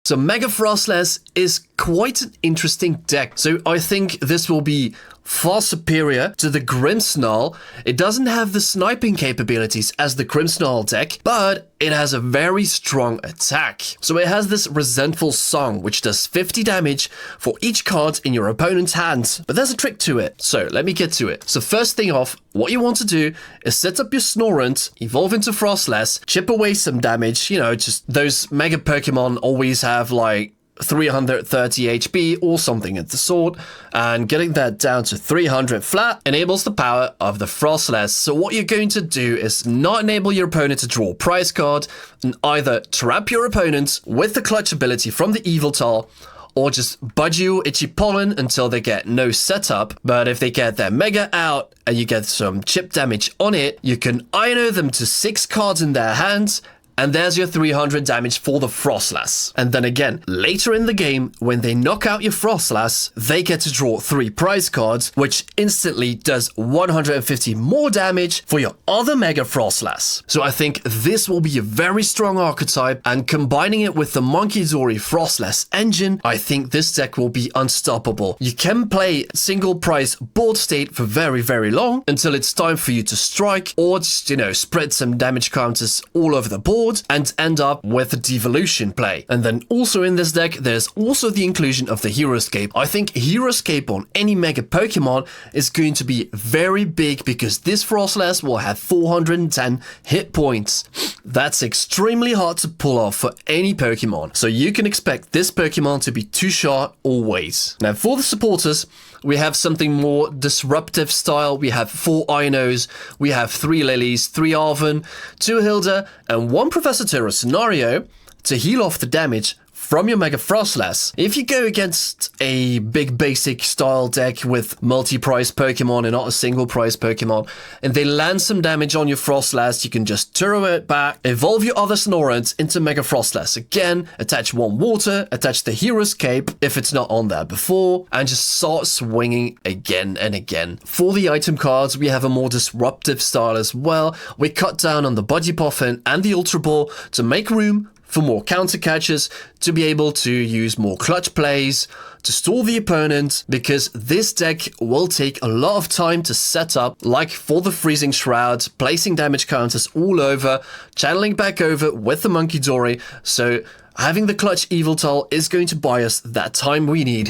So Mega Froslass is quite an interesting deck. So I think this will be far superior to the Grimmsnarl. It doesn't have the sniping capabilities as the Grimmsnarl deck, but it has a very strong attack. So it has this Resentful Song, which does 50 damage for each card in your opponent's hands. But there's a trick to it. So let me get to it. So first thing off, what you want to do is set up your Snorunt, evolve into Froslass, chip away some damage. You know, just those Mega Pokemon always have like 330 HP or something of the sort, and getting that down to 300 flat enables the power of the Froslass. So what you're going to do is not enable your opponent to draw a prize card and either trap your opponent with the clutch ability from the Yveltal, or just Budew Itchy Pollen until they get no setup. But if they get their Mega out and you get some chip damage on it, you can Iono them to 6 cards in their hands, and there's your 300 damage for the Froslass. And then again, later in the game, when they knock out your Froslass, they get to draw 3 prize cards, which instantly does 150 more damage for your other Mega Froslass. So I think this will be a very strong archetype, and combining it with the Munkidori Froslass engine, I think this deck will be unstoppable. You can play single prize board state for very, very long until it's time for you to strike, or just, you know, spread some damage counters all over the board and end up with a Devolution play. And then also in this deck, there's also the inclusion of the Hero Escape. I think Hero Escape on any Mega Pokemon is going to be very big because this Froslass will have 410 hit points. That's extremely hard to pull off for any Pokemon. So you can expect this Pokemon to be 2-shot always. Now for the supporters, we have something more disruptive style. We have 4 Ionos, we have 3 Lillies, 3 Arven, 2 Hilda, and 1 Professor Turo scenario to heal off the damage from your Mega Froslass. If you go against a big basic style deck with multi-prize Pokemon and not a single prize Pokemon, and they land some damage on your Froslass, you can just Turo it back, evolve your other Snorunt into Mega Froslass again, attach 1 water, attach the Hero Escape if it's not on there before, and just start swinging again and again. For the item cards, we have a more disruptive style as well. We cut down on the Buddy Poffin and the Ultra Ball to make room for more counter catches, to be able to use more clutch plays, to stall the opponent, because this deck will take a lot of time to set up, like for the Freezing Shroud, placing damage counters all over, channeling back over with the Munkidori, so having the clutch Yveltal is going to buy us that time we need.